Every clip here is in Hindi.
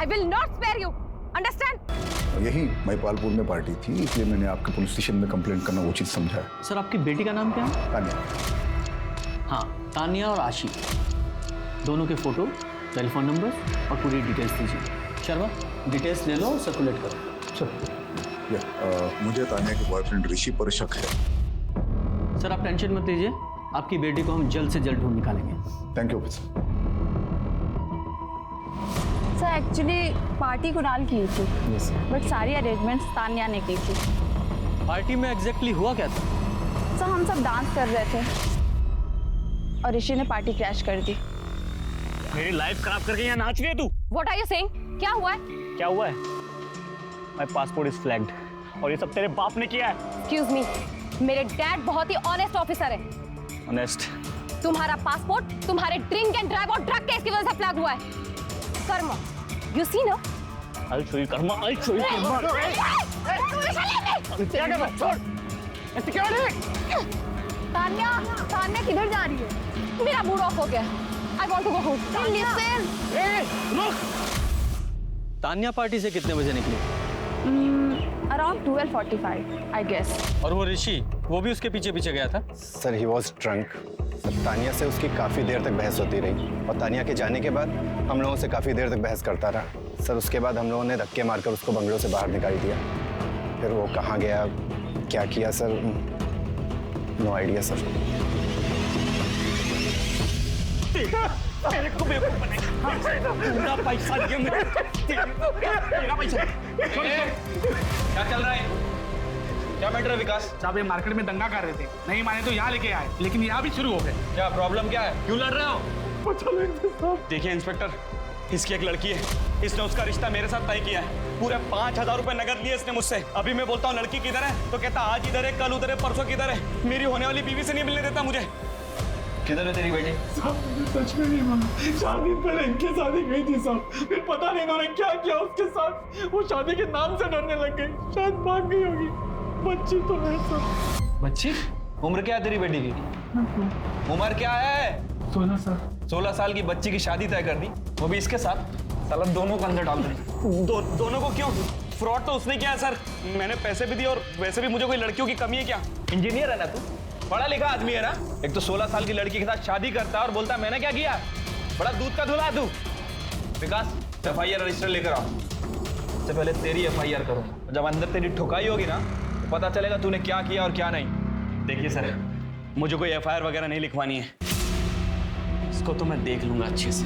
I will not spare you. Understand? यही महिपालपुर में पार्टी थी, इसलिए मैंने आपके पुलिस स्टेशन में कंप्लेंट करना उचित समझा है। सर आपकी बेटी का नाम क्या है? तानिया। हाँ, तानिया और आशी दोनों के फोटो, टेलीफोन नंबर और पूरी डिटेल्स दीजिए। शर्मा, डिटेल्स ले लो, सर्कुलेट करो। सर मुझे तानिया के बॉयफ्रेंड ऋषि पर शक है। सर आप टेंशन मत लीजिए, आपकी बेटी को हम जल्द से जल्द ढूंढ निकालेंगे। Thank you officer. Sir actually party Kunal की थी, बट सारी अरेंजमेंट्स तानिया ने की थी। पार्टी में एग्जैक्टली हुआ क्या था? सर हम सब डांस कर रहे थे और ऋषि ने पार्टी क्रैश कर दी। मेरी लाइफ खराब करके यहाँ नाच रही है तू? What are you saying? क्या हुआ है? क्या हुआ है? माय पासपोर्ट इज फ्लैग्ड और ये सब तेरे बाप ने किया है। Excuse me, मेरे डैड बहुत ही ऑनेस्ट ऑफिसर है। ऑनेस्ट? तुम्हारा पासपोर्ट तुम्हारे ड्रिंक एंड ड्राइव और ड्रग केस की वजह से फ्लैग हुआ है। कर्मा, you see ना? I'll show you Karma, I'll show you Karma. क्या कर रहा है? छोड़! सिक्योरिटी! तान्या, तान्या किधर जा रही है? मेरा मूड ऑफ हो गया। I want to go home. Listen. रुक! तानिया पार्टी से कितने बजे निकली? Around 12:45 I guess. और वो ऋषि, वो भी उसके पीछे पीछे गया था? Sir he was drunk. Tania से उसकी काफ़ी देर तक बहस होती रही और तानिया के जाने के बाद हम लोगों से काफ़ी देर तक बहस करता रहा। सर उसके बाद हम लोगों ने धक्के मारकर उसको बंगलों से बाहर निकाल दिया। फिर वो कहाँ गया, क्या किया सर, नो आइडिया सर। मेरे को बेवकूफ बनेगा। पूरा पैसा दिया मुझे। तेरा पैसा। क्या चल रहा है? क्या मैटर है विकास? साहब ये मार्केट में दंगा कर रहे थे, नहीं माने तो यहाँ लेके आए, लेकिन यहाँ भी शुरू हो गए। क्या प्रॉब्लम क्या है? क्यों लड़ रहे हो? देखिए इंस्पेक्टर, इसकी एक लड़की है, इसने उसका रिश्ता मेरे साथ तय किया है। पूरे 5,000 रुपए नगद लिए इसने मुझसे। अभी मैं बोलता हूँ लड़की किधर है तो कहता आज इधर है, कल उधर है, परसों किधर है। मेरी होने वाली बीवी से नहीं मिलने देता मुझे। किधर है तेरी बेटी? सच में नहीं माना, 4 दिन पहले इनके शादी गई थी साहब, फिर पता नहीं इन्होंने क्या किया उसके साथ। वो शादी के नाम से डरने लग गई, शायद भाग गई होगी। बच्ची तो है सर। बच्ची? उम्र क्या है तेरी बेटी की? उम्र क्या है? 16 साल। 16 साल की बच्ची की शादी तय कर दी, वो भी इसके साथ। साला दोनों को अंदर डाल दें। दोनों को क्यों? फ्रॉड तो उसने किया है सर। मैंने पैसे भी दिए और वैसे भी मुझे कोई लड़कियों की कमी है क्या? इंजीनियर है ना तू, पढ़ा लिखा आदमी है ना। एक तो 16 साल की लड़की के साथ शादी करता है और बोलता है मैंने क्या किया। बड़ा दूध का धुला है तू। विकास, FIR रजिस्टर लेकर आओ। सबसे पहले तेरी FIR करो, जब अंदर तेरी ठुकाई होगी ना तो पता चलेगा तूने क्या किया और क्या नहीं। देखिए सर, मुझे कोई FIR वगैरह नहीं लिखवानी है, इसको तो मैं देख लूंगा अच्छे से।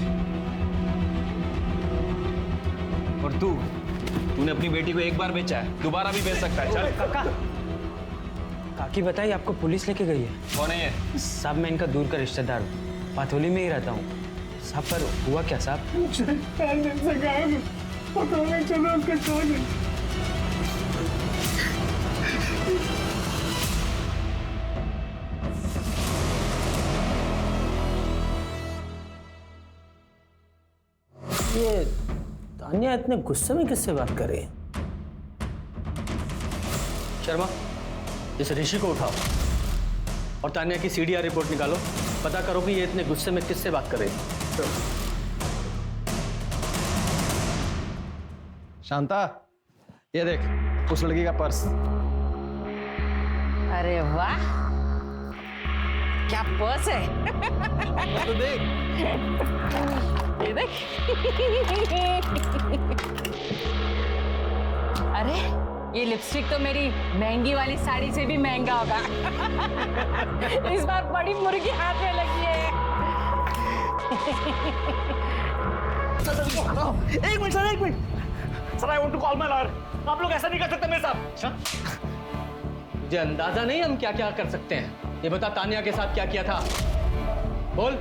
और तूने अपनी बेटी को एक बार बेचा है, दोबारा भी बेच सकता है। चल काका, काकी बताइए, आपको पुलिस लेके गई है? कौन है ये? साहब मैं इनका दूर का रिश्तेदार हूँ, पाथोली में ही रहता हूँ। साहब पर हुआ क्या साहब? 4 दिन से गायब, पता नहीं चला उसका कौन है। ये तानिया इतने गुस्से में किससे बात कर रही है? शर्मा, इस ऋषि को उठाओ और तानिया की CDR रिपोर्ट निकालो। पता करो कि ये इतने गुस्से में किससे बात कर रही है। शांता, ये देख उस लड़की का पर्स। अरे वाह, क्या पर्स है। तो देख। ये देख। अरे ये लिपस्टिक तो मेरी महंगी वाली साड़ी से भी महंगा होगा। इस बार बड़ी मुर्गी हाथ में लगी है। एक मिनट सर, एक minute sir, I want to call my lawyer. आप लोग ऐसा नहीं कर सकते मेरे साथ। मुझे अंदाजा नहीं हम क्या क्या कर सकते हैं। ये बता तानिया के साथ क्या किया था, बोल,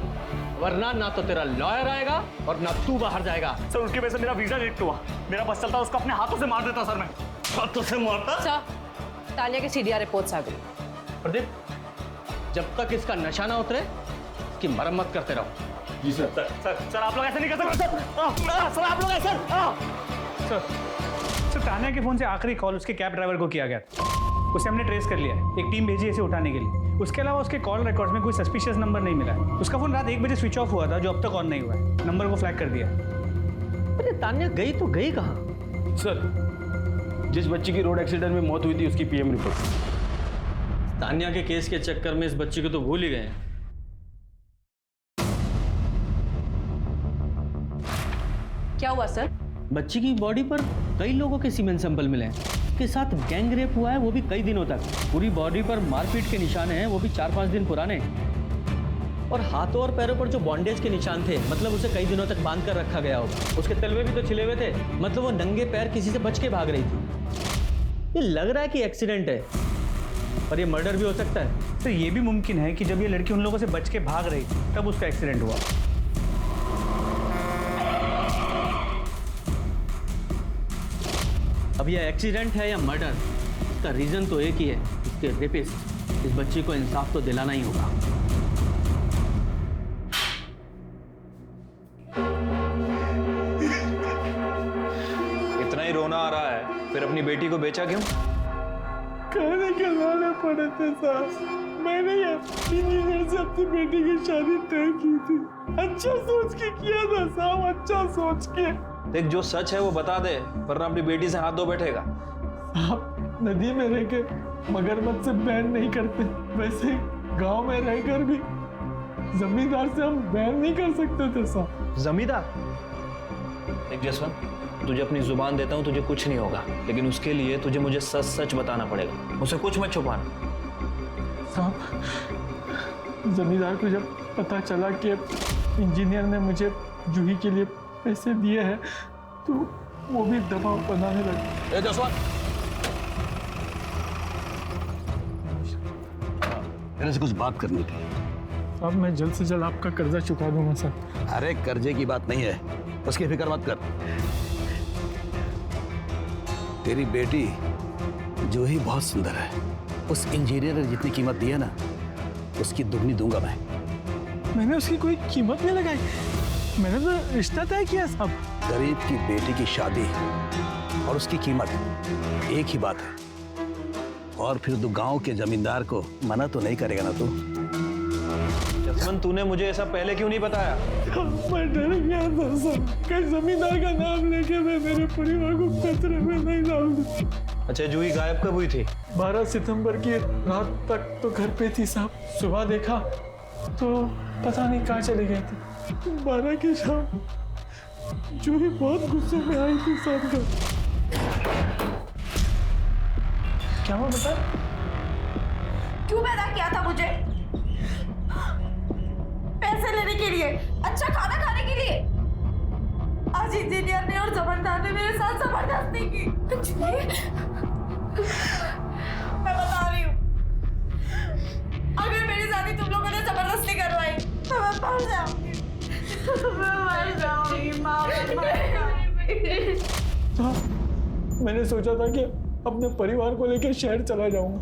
वरना ना तो तेरा लॉयर आएगा और ना तू बाहर जाएगा। सर उसकी वजह से मेरा वीजा रिजेक्ट हुआ। मेरा बस चलता उसको अपने हाथों से मार देता सर। मैं हाथों से मारता। सर, तानिया की CDR रिपोर्ट्स आ गई। प्रदीप, जब तक इसका नशा ना उतरे इसकी मरम्मत करते रहो। जी सर। सर आप लोग ऐसे नहीं कर सकते सर। आप लोग ऐसे। सर तानिया के फोन से आखिरी कॉल उसके कैब ड्राइवर को किया गया था, उसे हमने ट्रेस कर लिया है। एक टीम भेजी है इसे उठाने के लिए। उसके अलावा उसके कॉल रिकॉर्ड्स में कोई सस्पिशियस नंबर नहीं मिला है। उसका फोन रात 1 बजे स्विच ऑफ हुआ था, जो अब तक ऑन नहीं हुआ है। नंबर को फ्लैग कर दिया। अरे तान्या गई तो गई कहाँ? सर, जिस बच्ची की रोड एक्सीडेंट में मौत हुई थी उसकी पीएम रिपोर्ट। तान्या के केस के चक्कर में इस बच्ची को तो भूल ही गए हैं। क्या हुआ सर? बच्ची की बॉडी पर कई लोगों के सीमेंट सैंपल मिले हैं। उसके साथ गैंग रेप हुआ है, वो भी कई दिनों तक। पूरी बॉडी पर मारपीट के निशान हैं, वो भी 4-5 दिन पुराने। और हाथों और पैरों पर जो बॉन्डेज के निशान थे, मतलब उसे कई दिनों तक बांध कर रखा गया होगा। उसके तलवे भी तो छिले हुए थे, मतलब वो नंगे पैर किसी से बच के भाग रही थी। ये लग रहा है कि एक्सीडेंट है, पर ये मर्डर भी हो सकता है। तो ये भी मुमकिन है कि जब ये लड़की उन लोगों से बच के भाग रही थी तब उसका एक्सीडेंट हुआ। अब ये एक्सीडेंट है या मर्डर, इसका रीजन तो एक ही है, इसके रेपिस्ट। इस बच्ची को इंसाफ तो दिलाना ही होगा। इतना ही रोना आ रहा है, फिर अपनी बेटी को बेचा क्यों? कहने के लाने पड़े थे साहब। मैंने इंजीनियर से अपनी बेटी की शादी तय की थी। अच्छा सोच के किया था साहब, अच्छा सोच के। देख, जो सच है वो बता दे, वरना अपनी बेटी से हाथ धो बैठेगा। साहब, नदी में रह के मगरमच्छ से बैन नहीं करते, वैसे गांव में रहकर भी जमींदार से हम बैन नहीं कर सकते थे साहब। जमींदार? देख जसवंत, तुझे अपनी जुबान देता हूँ, तुझे कुछ नहीं होगा, लेकिन उसके लिए तुझे मुझे सच सच बताना पड़ेगा। मुझसे कुछ मत छुपाना। साहब, जमींदार को जब पता चला कि इंजीनियर ने मुझे जूही के लिए पैसे दिए हैं, तो वो भी दबाव बनाने लगे। जसवंत, मेरे से कुछ बात करनी थी। साहब, मैं जल्द से जल्द आपका कर्जा चुका दूंगा सर। अरे कर्जे की बात नहीं है, उसकी फिक्र मत कर। तेरी बेटी जूही बहुत सुंदर है। उस इंजीनियर ने जितनी कीमत दी है ना, उसकी दुगनी दूंगा मैं। मैंने उसकी कोई कीमत नहीं लगाई, मैंने तो रिश्ता तय किया साहब। गरीब की बेटी की शादी और उसकी कीमत एक ही बात है। और फिर तू गांव के जमींदार को मना तो नहीं करेगा ना तू? जसवंत, तूने मुझे ऐसा पहले क्यों नहीं बताया? मैं डर गया था सर, कहीं जमींदार का नाम लेके मैं मेरे परिवार को खतरे में नहीं डाल दूं। अच्छा, जूही गायब कब हुई थी? 12 सितंबर की रात तक तो घर पे थी साहब। सुबह देखा तो पता नहीं कहाँ चले गए थे। 12 की शाम जूही बहुत गुस्से में आई थी साहब घर। क्या हुआ बता? क्यों पैदा किया था मुझे? पैसे लेने के लिए, अच्छा खाना खाने के लिए। आज इंजीनियर ने और जबरदार ने मेरे साथ जबरदस्ती की। मैं बता रही हूँ, अगर मेरी शादी तुम लोगों ने जबरदस्ती करवाई तो मैं मर जाऊंगी। मैं मर जाऊंगी माँ, मैं मर जाऊंगी। मैंने सोचा था कि अपने परिवार को लेकर शहर चला जाऊंगा।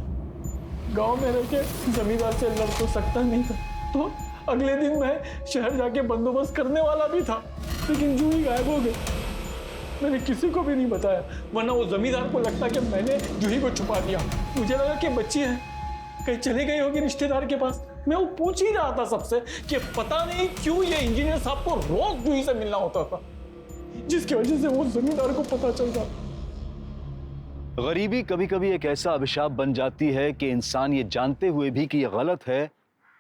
गांव में रह के जमींदार से लड़ तो सकता नहीं था, तो अगले दिन मैं शहर जाके बंदोबस्त करने वाला भी था, लेकिन जूही गायब हो गई। मैंने किसी को भी नहीं बताया, वरना वो जमींदार को लगता कि मैंने जूही को छुपा दिया। मुझे लगा कि बच्ची है, कहीं चली गई होगी रिश्तेदार के पास। मैं वो पूछ ही रहा था सबसे कि पता नहीं क्यों ये इंजीनियर साहब को रोज जूही से मिलना होता था, जिसकी वजह से वो जमींदार को पता चल गया। गरीबी कभी कभी एक ऐसा अभिशाप बन जाती है कि इंसान ये जानते हुए भी कि ये गलत है,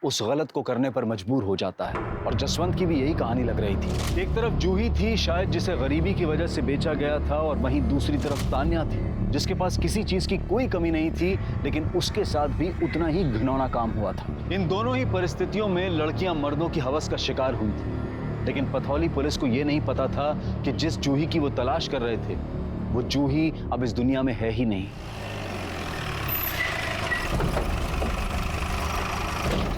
उस गलत को करने पर मजबूर हो जाता है। और जसवंत की भी यही कहानी लग रही थी। एक तरफ जूही थी शायद जिसे गरीबी की वजह से बेचा गया था, और वहीं दूसरी तरफ तान्या थी जिसके पास किसी चीज की कोई कमी नहीं थी, लेकिन उसके साथ भी उतना ही घिनौना काम हुआ था। इन दोनों ही परिस्थितियों में लड़कियां मर्दों की हवस का शिकार हुई थी, लेकिन पथौली पुलिस को यह नहीं पता था कि जिस जूही की वो तलाश कर रहे थे, वो जूही अब इस दुनिया में है ही नहीं।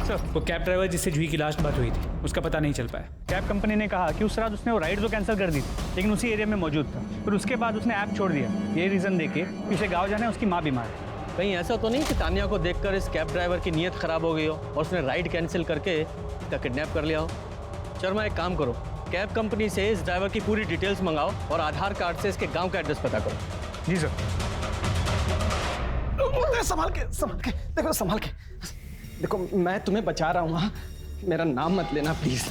सर, वो कैब ड्राइवर जिससे जूही की लास्ट बात हुई थी, उसका पता नहीं चल पाया। कैब कंपनी ने कहा कि उस रात उसने वो राइड तो कैंसिल कर दी थी, लेकिन उसी एरिया में मौजूद था। फिर उसके बाद उसने ऐप छोड़ दिया, ये रीज़न देके कि उसे गाँव जाना है, उसकी माँ बीमार है। कहीं ऐसा तो नहीं कि तान्या को देखकर इस कैब ड्राइवर की नीयत खराब हो गई हो और उसने राइड कैंसिल करके इसका किडनैप कर लिया हो? शर्मा, एक काम करो, कैब कंपनी से इस ड्राइवर की पूरी डिटेल्स मंगाओ और आधार कार्ड से इसके गांव का एड्रेस पता करो। जी सर। संभाल के देखो, संभाल के देखो, मैं तुम्हें बचा रहा हूँ। मेरा नाम मत लेना प्लीज।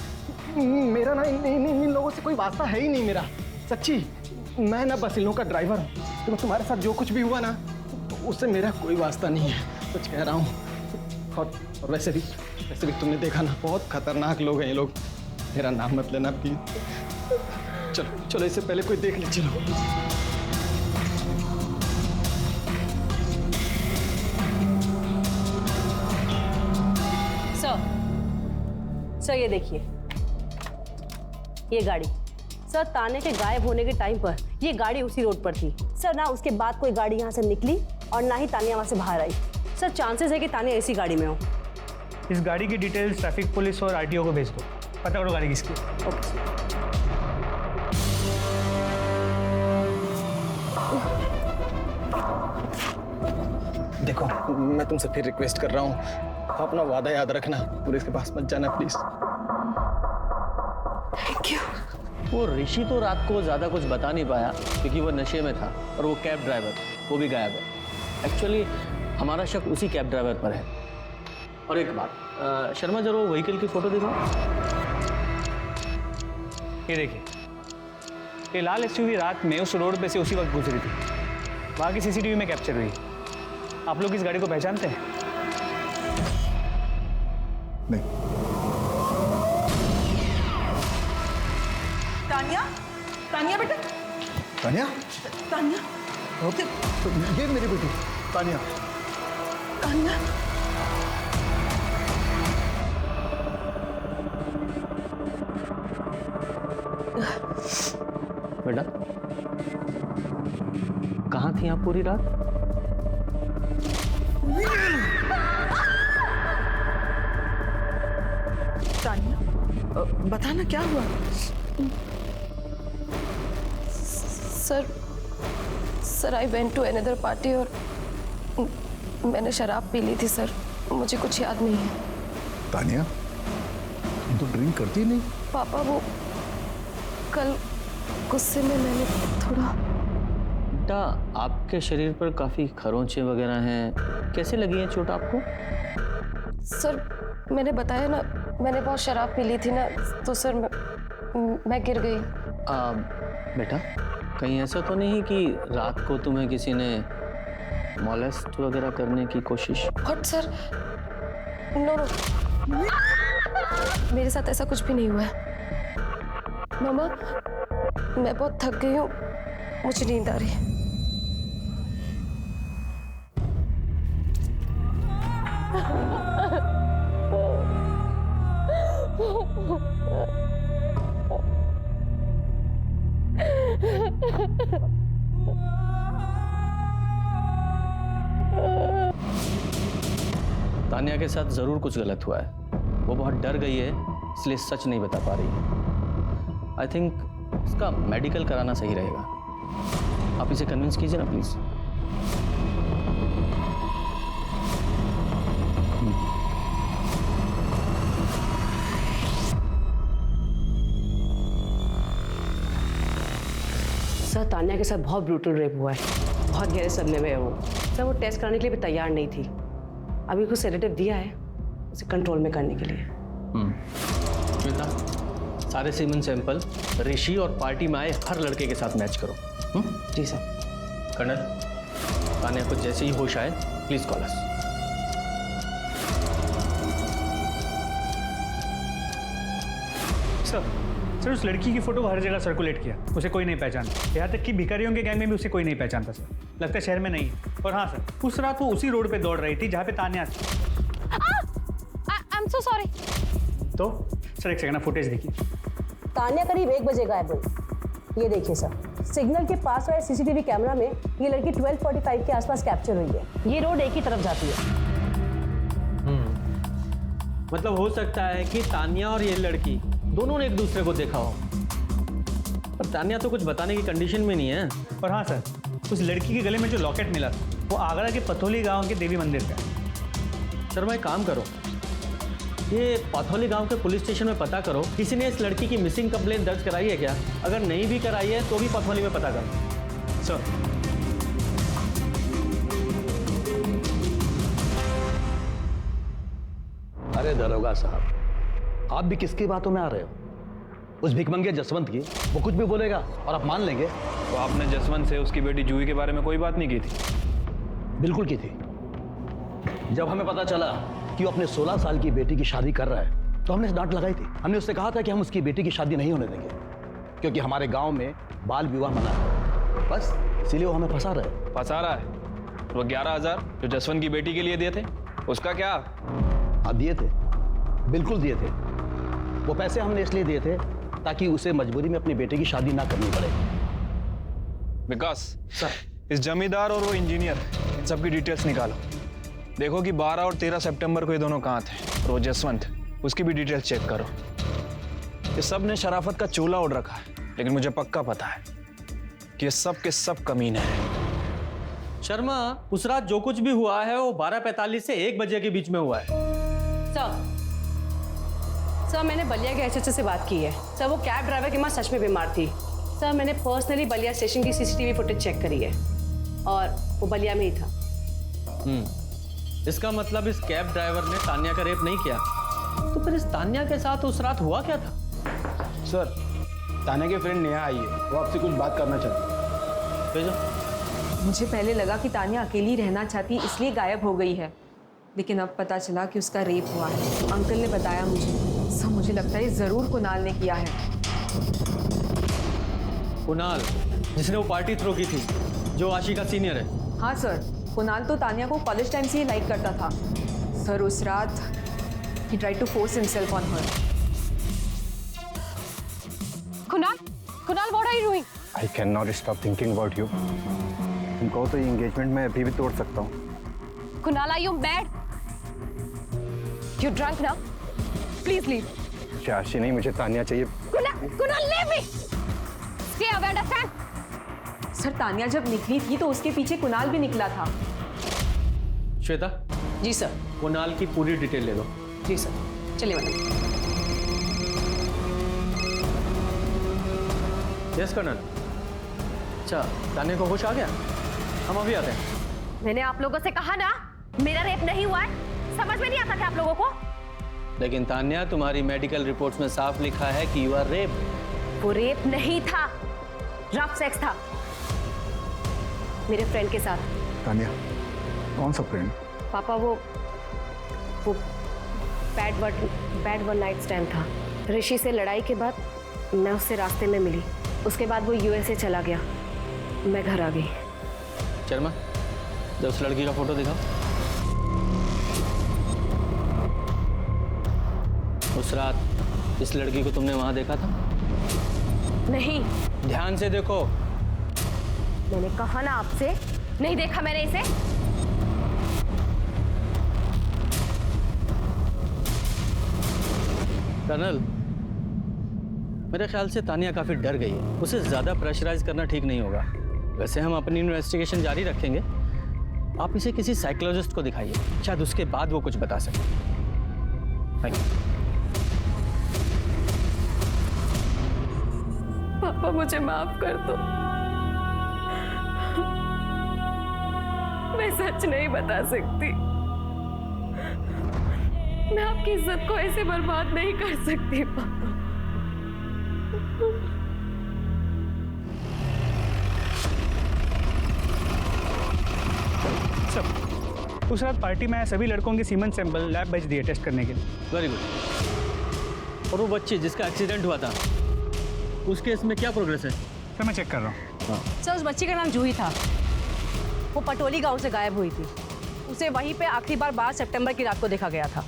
मेरा ना इन लोगों से कोई वास्ता है ही नहीं मेरा। सच्ची मैं ना बस इन लोगों का ड्राइवर हूँ। देखो तुम्हारे साथ जो कुछ भी हुआ ना तो उससे मेरा कोई वास्ता नहीं है, सच कह रहा हूँ। और वैसे भी तुमने देखा ना, बहुत खतरनाक लोग हैं ये लोग। मेरा नाम मत लेना प्लीज। चलो चलो, इससे पहले कोई देख ले। चलो सर ये देखिए, ये गाड़ी सर तान्या के गायब होने के टाइम पर ये गाड़ी उसी रोड पर थी सर। ना उसके बाद कोई गाड़ी यहाँ से निकली और ना ही तान्या वहाँ से बाहर आई सर। चांसेस है कि तान्या इसी गाड़ी में हो। इस गाड़ी की डिटेल्स ट्रैफिक पुलिस और आरटीओ को भेज दो, पता करो गाड़ी किसकी। ओके। देखो मैं तुमसे फिर रिक्वेस्ट कर रहा हूँ, अपना वादा याद रखना, पुलिस के पास मत जाना प्लीज। Thank you. वो ऋषि तो रात को ज़्यादा कुछ बता नहीं पाया क्योंकि वो नशे में था, और वो कैब ड्राइवर वो भी गायब है। एक्चुअली हमारा शक उसी कैब ड्राइवर पर है। और एक बात शर्मा, जरा वो व्हीकल की फोटो दिखाओ। ये देखिए, ये लाल एसयूवी रात में उस रोड पे से उसी वक्त गुजरी थी। वहाँ की सीसीटीवी में कैप्चर हुई। आप लोग इस गाड़ी को पहचानते हैं? नहीं। तान्या बेटा, तान्या? तान्या ओके, तो ये मेरी बेटी तान्या। तान्या बेटा कहाँ थी आप पूरी रात? तान्या बताना क्या हुआ? Sir I went to another party और मैंने शराब पी ली थी सर, मुझे कुछ याद नहीं है। तान्या, तुम तो ड्रिंक करती नहीं। पापा वो कल गुस्से में मैंने थोड़ा। बेटा आपके शरीर पर काफ़ी खरोंचे वगैरह हैं, कैसे लगी है चोट आपको? सर मैंने बताया ना, मैंने बहुत शराब पी ली थी ना, तो सर मैं गिर गई। बेटा कहीं ऐसा तो नहीं कि रात को तुम्हें किसी ने मॉलेस्ट वगैरह करने की कोशिश? व्हाट सर, नो मेरे साथ ऐसा कुछ भी नहीं हुआ है। मामा मैं बहुत थक गई हूँ, मुझे नींद आ रही है। तान्या के साथ जरूर कुछ गलत हुआ है, वो बहुत डर गई है इसलिए सच नहीं बता पा रही है। आई थिंक इसका मेडिकल कराना सही रहेगा। आप इसे कन्विंस कीजिए ना प्लीज। सर तान्या के साथ बहुत ब्रूटल रेप हुआ है, बहुत गहरे सदमे में है वो। सर वो टेस्ट कराने के लिए भी तैयार नहीं थी। अभी कुछ सेडेटिव दिया है उसे कंट्रोल में करने के लिए। श्वेता सारे सीमन सैंपल ऋषि और पार्टी में आए हर लड़के के साथ मैच करो। जी सर। कर्नल तान्या को जैसे ही होश आए प्लीज कॉल अस। सर उस लड़की की फोटो हर जगह सर्कुलेट किया, उसे कोई नहीं पहचानता। यहाँ तक कि भिखारियों के गैंग में भी उसे कोई नहीं पहचानता सर। लगता है शहर में नहीं है। और हाँ सर, उस रात वो उसी रोड पे दौड़ रही थी जहाँ पे तान्या थी। I am so sorry. तो सर एक सेकंड फुटेज देखिए। तान्या करीब 1 बजे गायब हुई। ये देखिए सर, सिग्नल के पास वाले सीसीटीवी कैमरा में ये लड़की 12:45 के आसपास कैप्चर हुई है। ये रोड एक ही तरफ जाती है। मतलब हो सकता है कि तान्या और ये लड़की दोनों ने एक दूसरे को देखा हो, पर तान्या तो कुछ बताने की कंडीशन में नहीं है। और हाँ सर, उस लड़की के गले में जो लॉकेट मिला वो आगरा के पथौली गांव के देवी मंदिर का है। शर्मा एक काम करो, ये पथौली गांव के पुलिस स्टेशन में पता करो किसी ने इस लड़की की मिसिंग कंप्लेंट दर्ज कराई है क्या। अगर नहीं भी कराई है तो भी पथौली में पता करो। सर अरे दरोगा साहब, आप भी किसकी बातों में आ रहे हो? उस भिखमंगे जसवंत की, वो कुछ भी बोलेगा और आप मान लेंगे। तो आपने जसवंत से उसकी बेटी जूही के बारे में कोई बात नहीं की थी? बिल्कुल की थी। जब हमें पता चला कि वो अपने 16 साल की बेटी की शादी कर रहा है तो हमने डांट लगाई थी। हमने उससे कहा था कि हम उसकी बेटी की शादी नहीं होने देंगे क्योंकि हमारे गांव में बाल विवाह मना है। बस इसीलिए वो हमें फंसा रहा है। फंसा रहा है? वो 11,000 जो जसवंत की बेटी के लिए दिए थे, उसका क्या? हाँ दिए थे, बिल्कुल दिए थे। वो पैसे हमने इसलिए दिए थे ताकि उसे मजबूरी में अपनी बेटी की शादी ना करनी पड़े। विकास सर, इस जमींदार और वो इंजीनियर, इन सब की डिटेल्स निकालो। देखो कि 12 और 13 सितंबर को ये दोनों कहाँ थे, और वो जसवंत, उसकी भी डिटेल्स चेक करो। ये सब ने शराफत का चोला ओढ़ रखा है, लेकिन मुझे पक्का पता है कि ये सब के सब कमीने हैं। शर्मा, उस रात जो कुछ भी हुआ है वो 12:45 से 1 बजे के बीच में हुआ है। सर मैंने बलिया के एचएचओ से बात की है। सर वो कैब ड्राइवर की माँ सच में बीमार थी। सर मैंने पर्सनली बलिया स्टेशन की सीसीटीवी फुटेज चेक करी है और वो बलिया में ही था। इसका मतलब इस कैब ड्राइवर ने तान्या का रेप नहीं किया, तो फिर इस तान्या के साथ उस रात हुआ क्या था? सर, तान्या के फ्रेंड नेहा आई है, वो आपसे कुछ बात करना चाहती है। भेजो। मुझे पहले लगा कि तान्या अकेली रहना चाहती इसलिए गायब हो गई है, लेकिन अब पता चला कि उसका रेप हुआ है। अंकल ने बताया मुझे। सर मुझे लगता है जरूर कुणाल ने किया है। कुणाल, जिसने वो पार्टी थ्रो की थी, जो आशी का सीनियर है। हाँ सर, कुणाल तो तान्या को कॉलेज टाइम से ही लाइक करता था। सर उस रात he tried to force himself on her. Kunal what are you doing? I cannot stop thinking about you. तुम कहो तो ये एंगेजमेंट मैं अभी भी तोड़ सकता हूँ। Kunal are you mad? You drunk now? Please leave. आशी नहीं, मुझे तान्या चाहिए। Kunal leave me. Stay away, understand? Sir Tanya जब निकली थी तो उसके पीछे कुणाल भी निकला था। श्वेता, जी सर। कुणाल की पूरी डिटेल ले लो। जी सर, चलिए मैडम। Yes colonel. अच्छा, तान्या को होश आ गया? हम अभी आते हैं। मैंने आप लोगों से कहा ना, मेरा रेप नहीं हुआ है। समझ में नहीं आता क्या आप लोगों को? लेकिन तान्या, तुम्हारी मेडिकल रिपोर्ट्स में साफ लिखा है कि यू आर रेप। वो रेप नहीं था, रफ सेक्स था मेरे फ्रेंड के साथ। तान्या, कौन सा फ्रेंड? पापा वो बैड वन नाइट स्टैंड था। ऋषि से लड़ाई के बाद मैं उससे रास्ते में मिली। उसके बाद वो यूएसए चला गया, मैं घर आ गई। शर्मा, जब उस लड़की का फोटो दिखाओ। उस रात इस लड़की को तुमने वहां देखा था? नहीं। ध्यान से देखो। मैंने कहा ना आपसे, नहीं देखा मैंने इसे। कर्नल, मेरे ख्याल से तान्या काफी डर गई है। उसे ज्यादा प्रेशराइज करना ठीक नहीं होगा। वैसे हम अपनी इन्वेस्टिगेशन जारी रखेंगे। आप इसे किसी साइकोलॉजिस्ट को दिखाइए, शायद उसके बाद वो कुछ बता सके। Thank you. पापा मुझे माफ कर दो। मैं सच नहीं बता सकती। मैं आपकी इज्जत को ऐसे बर्बाद नहीं कर सकती पापा। सब उस रात पार्टी में आए सभी लड़कों के सीमन सैंपल लैब भेज दिए टेस्ट करने के लिए। Very good. और वो बच्ची जिसका एक्सीडेंट हुआ था, उस केस में क्या प्रोग्रेस है? सर मैं चेक कर रहा हूँ। सर उस बच्ची का नाम जूही था। वो पटोली गांव से गायब हुई थी। उसे वहीं पे आखिरी बार 12 सितंबर की रात को देखा गया था।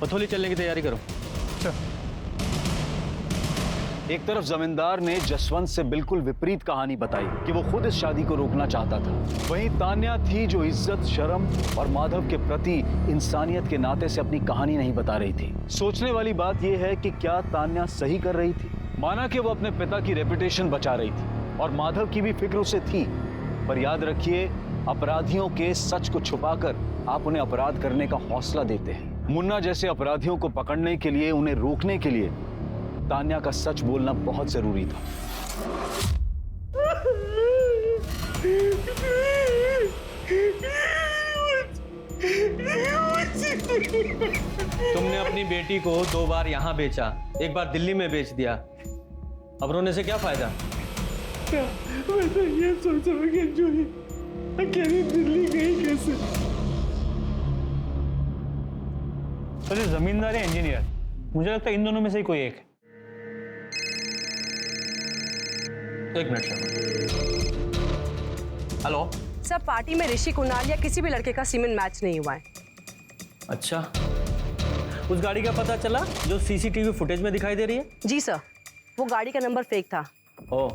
पथोली चलने की तैयारी करो। एक तरफ जमींदार ने जसवंत से बिल्कुल विपरीत कहानी बताई कि वो खुद इस शादी को रोकना चाहता था। वहीं तान्या थी जो इज्जत, शर्म और माधव के प्रति इंसानियत के नाते से अपनी कहानी नहीं बता रही थी। सोचने वाली बात यह है कि क्या तान्या सही कर रही थी? माना कि वो अपने पिता की रेपुटेशन बचा रही थी और माधव की भी फिक्र उसे थी, पर याद रखिए, अपराधियों के सच को छुपाकर आप उन्हें अपराध करने का हौसला देते हैं। मुन्ना जैसे अपराधियों को पकड़ने के लिए, उन्हें रोकने के लिए तान्या का सच बोलना बहुत जरूरी था। तुमने अपनी बेटी को 2 बार यहाँ बेचा, एक बार दिल्ली में बेच दिया। अब रोने से क्या फायदा? मैं तो ये सोच रहा हूँ कि जूही अकेली दिल्ली गई कैसे। सर ये जमींदार है इंजीनियर, मुझे लगता है इन दोनों में से ही कोई एक है। एक minute Sharma. Hello sir, party में ऋषि, कुणाल या किसी भी लड़के का सीमेंट मैच नहीं हुआ है। अच्छा, उस गाड़ी का पता चला जो सीसीटीवी फुटेज में दिखाई दे रही है? जी सर, वो गाड़ी का नंबर फेक था। ओह।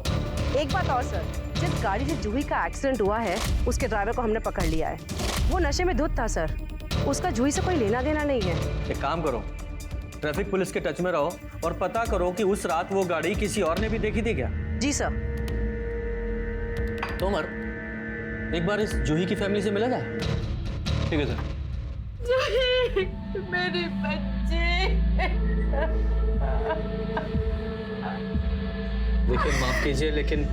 एक बात और सर, जिस गाड़ी से जूही का एक्सीडेंट हुआ है उसके ड्राइवर को हमने पकड़ लिया है। वो नशे में धुत था सर, उसका जूही से कोई लेना देना नहीं है। एक काम करो, ट्रैफिक पुलिस के टच में रहो और पता करो कि उस रात वो गाड़ी किसी और ने भी देखी थी क्या। जी सर। तोमर, एक बार इस जूही की फैमिली से मिला जाए। ठीक है सर। जूही, मेरे बच्चे। देखिए माफ कीजिए, लेकिन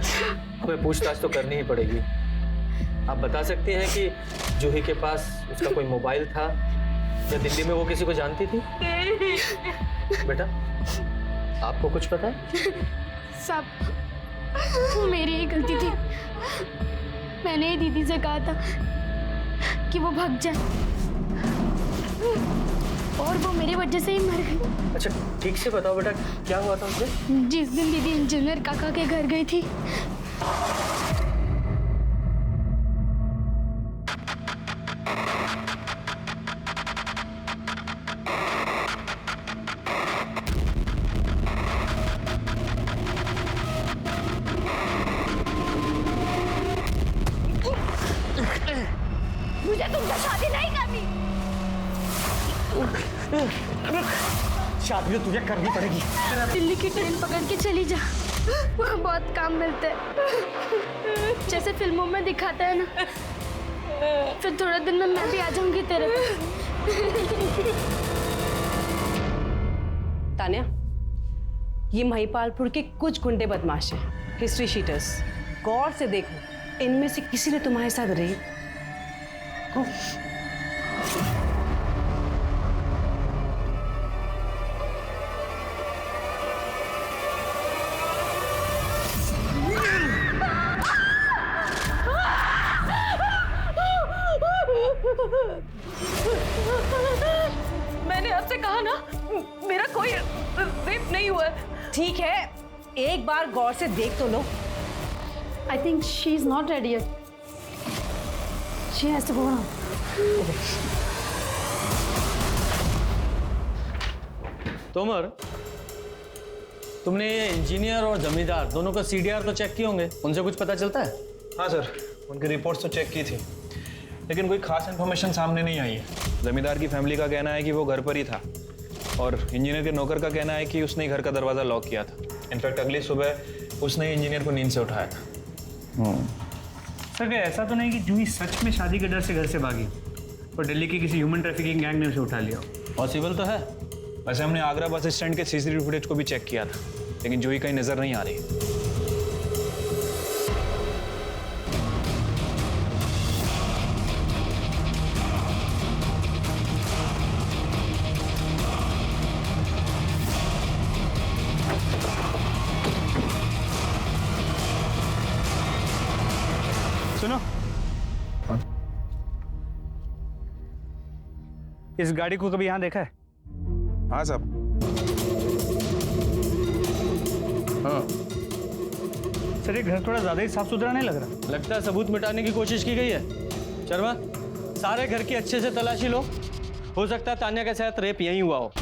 हमें पूछताछ तो करनी ही पड़ेगी। आप बता सकते हैं कि जूही के पास उसका कोई मोबाइल था या दिल्ली में वो किसी को जानती थी? बेटा, आपको कुछ पता है? सब वो मेरी ही गलती थी। मैंने ही दीदी से कहा था कि वो भाग जाए और वो मेरी वजह से ही मर गई। अच्छा ठीक से बताओ बेटा, क्या हुआ था उसे? जिस दिन दीदी इंजीनियर काका के घर गई थी, मुझे तुमसे शादी नहीं करनी। शादी तो तुझे करनी पड़ेगी। दिल्ली की ट्रेन पकड़ के चली जा, वहाँ बहुत काम मिलते हैं जैसे फिल्मों में दिखाता है ना। फिर थोड़े दिन में मैं भी आ जाऊंगी तेरे पास। तान्या, ये महिपालपुर के कुछ गुंडे बदमाश हैं, हिस्ट्री शीटर्स। गौर से देखो, इनमें से किसी ने तुम्हारे साथ रेप। मैंने आपसे कहा ना, मेरा कोई रेप नहीं हुआ। ठीक है, एक बार गौर से देख तो लो। I think she is not ready yet. She has to go now. Tomar, तुमने ये इंजीनियर और जमींदार दोनों का सीडीआर तो चेक किए होंगे, उनसे कुछ पता चलता है? हाँ सर, उनकी रिपोर्ट्स तो चेक की थी, लेकिन कोई खास इन्फॉर्मेशन सामने नहीं आई है। जमींदार की फैमिली का कहना है कि वो घर पर ही था और इंजीनियर के नौकर का कहना है कि उसने ही घर का दरवाज़ा लॉक किया था। इनफैक्ट अगली सुबह उसने ही इंजीनियर को नींद से उठाया था। सर क्या ऐसा तो नहीं कि जूही सच में शादी के डर से घर से भागी और दिल्ली की किसी ह्यूमन ट्रैफिकिंग गैंग ने उसे उठा लिया? पॉसिबल तो है। वैसे हमने आगरा बस स्टैंड के सीसीटीवी फुटेज को भी चेक किया था, लेकिन जूही कहीं नजर नहीं आ रही। सुनो, इस गाड़ी को कभी यहाँ देखा है? हाँ साहब। हाँ सर, ये घर थोड़ा ज्यादा ही साफ सुथरा नहीं लग रहा? लगता है सबूत मिटाने की कोशिश की गई है। शर्मा, सारे घर की अच्छे से तलाशी लो, हो सकता है तान्या के साथ रेप यहीं हुआ हो।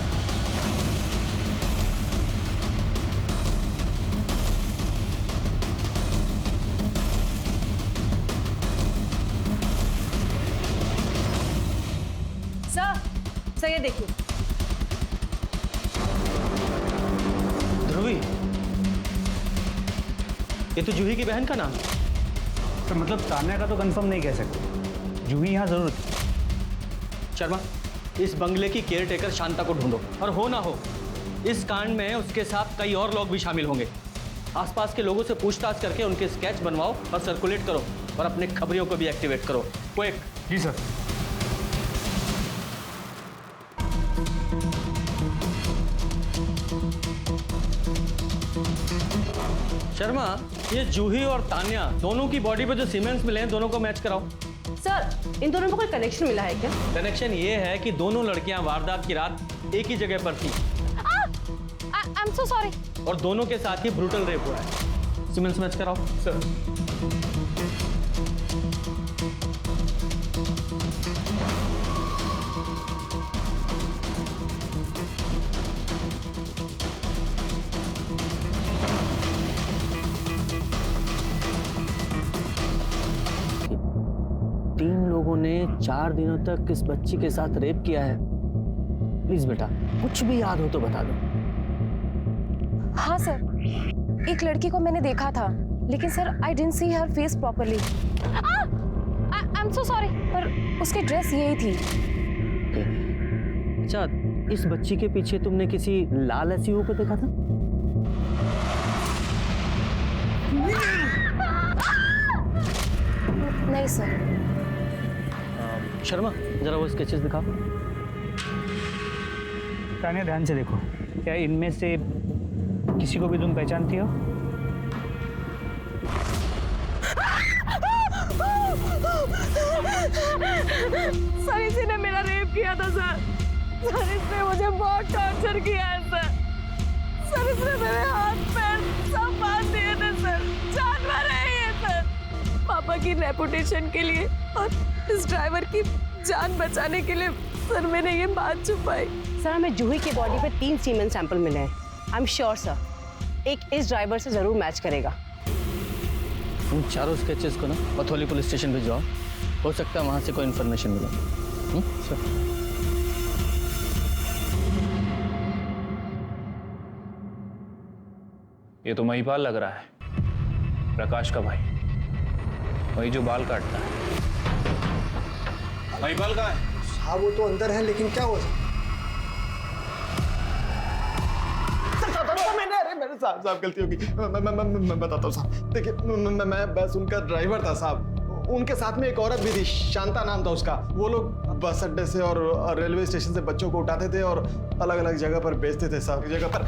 सर ये देखिए। ध्रुवी, ये तो जूही की बहन का नाम है। तो मतलब तान्या का तो कंफर्म नहीं कह सकते, जूही यहाँ जरूर थी। शर्मा, इस बंगले की केयरटेकर शांता को ढूंढो, और हो ना हो इस कांड में उसके साथ कई और लोग भी शामिल होंगे। आसपास के लोगों से पूछताछ करके उनके स्केच बनवाओ और सर्कुलेट करो, और अपने खबरियों को भी एक्टिवेट करो। क्विक। जी सर। शर्मा, ये जूही और तान्या दोनों की बॉडी पे जो सीमेंट्स मिले हैं दोनों को मैच कराओ। सर इन दोनों में कोई कनेक्शन मिला है क्या? कनेक्शन ये है कि दोनों लड़कियां वारदात की रात एक ही जगह पर थी आई एम सो सॉरी। और दोनों के साथ ही ब्रूटल रेप हुआ है। सीमेंट्स मैच कराओ सर। तीन लोगों ने 4 दिनों तक इस बच्ची के साथ रेप किया है। प्लीज बेटा, कुछ भी याद हो तो बता दो। हाँ सर, एक लड़की को मैंने देखा था, लेकिन sir I didn't see her face properly. I am so sorry. पर उसकी ड्रेस यही थी। अच्छा, इस बच्ची के पीछे तुमने किसी लाल एसयूवी को देखा था? नहीं सर। शर्मा, जरा वो स्केचेस दिखाओ। तान्या, ध्यान से देखो, क्या इनमें से किसी को भी तुम पहचानती हो? सर इसी ने मेरा रेप किया था सर। सर इसने मुझे बहुत टॉर्चर किया है सर। सर इसने मेरे हाथ पैर सब बांध दिए थे सर। जानवर है ये सर। पापा की रेपुटेशन के लिए और इस ड्राइवर की जान बचाने के लिए सर मैंने ये बात छुपाई। सर हमें जूही की बॉडी पे 3 सीमेंट सैंपल मिले हैं। आई एम श्योर सर एक इस ड्राइवर से जरूर मैच करेगा। उन चारों स्केचेस को ना पथौली पुलिस स्टेशन भिजवाओ, हो सकता है वहां से कोई इन्फॉर्मेशन मिले। सर ये तो महिपाल लग रहा है, प्रकाश का भाई, वही जो बाल काटता है। महिपाल कहाँ है? हाँ वो तो अंदर है, लेकिन क्या हुआ? मैंने अरे मेरे साहब गलती होगी। मैं बताता हूँ साहब। देखिए मैं बस उनका ड्राइवर था साहब। उनके साथ में एक औरत भी थी, शांता नाम था उसका। वो लोग बस अड्डे से और रेलवे स्टेशन से बच्चों को उठाते थे और अलग अलग जगह पर बेचते थे साहब। जगह पर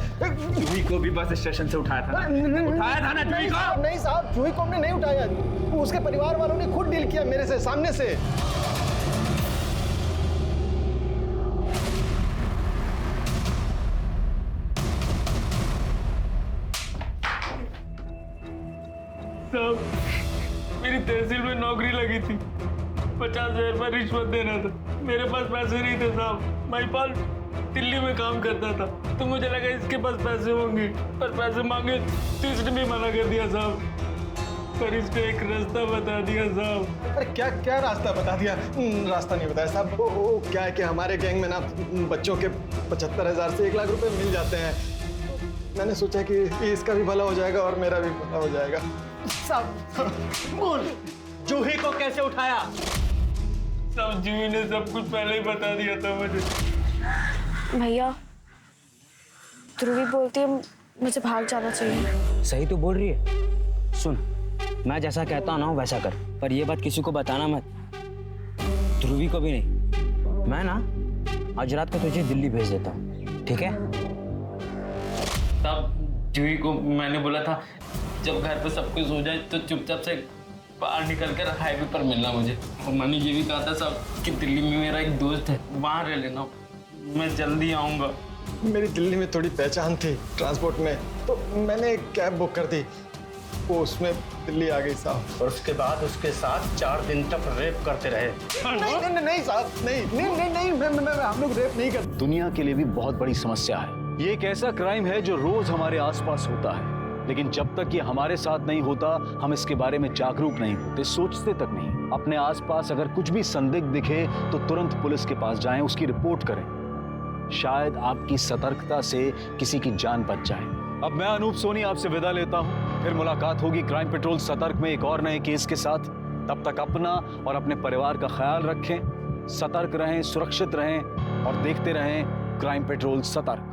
जूही को भी बस स्टेशन से उठाया था ना? उठाया था ना जूही को? नहीं साहब, जूही को हमने नहीं उठाया। उसके परिवार वालों ने खुद डील किया मेरे से, सामने से। मेरी तहसील में नौकरी लगी थी, 50,000 रुपये रिश्वत देना था। मेरे पास पैसे नहीं थे साहब। महिपाल दिल्ली में काम करता था, तो मुझे लगा इसके पास पैसे होंगे, पर पैसे मांगे तो इसने भी मना कर दिया साहब। पर इसने एक रास्ता बता दिया साहब। अरे क्या क्या रास्ता बता दिया? रास्ता नहीं बताया साहब। वो क्या है कि हमारे गैंग में ना बच्चों के 75,000 से 1 लाख रुपए मिल जाते हैं। मैंने सोचा कि इसका भी भला हो जाएगा और मेरा भी भला हो जाएगा। साहब बोल, जूही को कैसे उठाया? सब जूही ने सब कुछ पहले ही बता दिया था मुझे। भैया, ध्रुवी बोलती है मुझे भाग जाना चाहिए। सही तो बोल रही है। सुन, मैं जैसा कहता हूँ ना वैसा कर, पर ये बात किसी को बताना मत, ध्रुवी को भी नहीं। मैं ना आज रात को तुझे दिल्ली भेज देता हूँ, ठीक है? तब जूही को मैंने बोला था जब घर पे सब कुछ हो जाए तो चुपचाप से बाहर निकल कर हाईवे पर मिलना मुझे। और मैंने ये भी कहा था साहब कि दिल्ली में मेरा एक दोस्त है, वहाँ रह लेना, मैं जल्दी आऊँगा। मेरी दिल्ली में थोड़ी पहचान थी ट्रांसपोर्ट में, तो मैंने एक कैब बुक कर दी, वो उसमें दिल्ली आ गई साहब। और उसके बाद उसके साथ 4 दिन तक रेप करते रहे। नहीं साहब, नहीं, हम लोग रेप नहीं करते। दुनिया के लिए भी बहुत बड़ी समस्या है। ये एक ऐसा क्राइम है जो रोज हमारे आसपास होता है, लेकिन जब तक ये हमारे साथ नहीं होता हम इसके बारे में जागरूक नहीं होते, सोचते तक नहीं। अपने आसपास अगर कुछ भी संदिग्ध दिखे तो तुरंत पुलिस के पास जाएं, उसकी रिपोर्ट करें। शायद आपकी सतर्कता से किसी की जान बच जाए। अब मैं अनूप सोनी आपसे विदा लेता हूं, फिर मुलाकात होगी क्राइम पेट्रोल सतर्क में एक और नए केस के साथ। तब तक अपना और अपने परिवार का ख्याल रखें, सतर्क रहें, सुरक्षित रहें और देखते रहें क्राइम पेट्रोल सतर्क।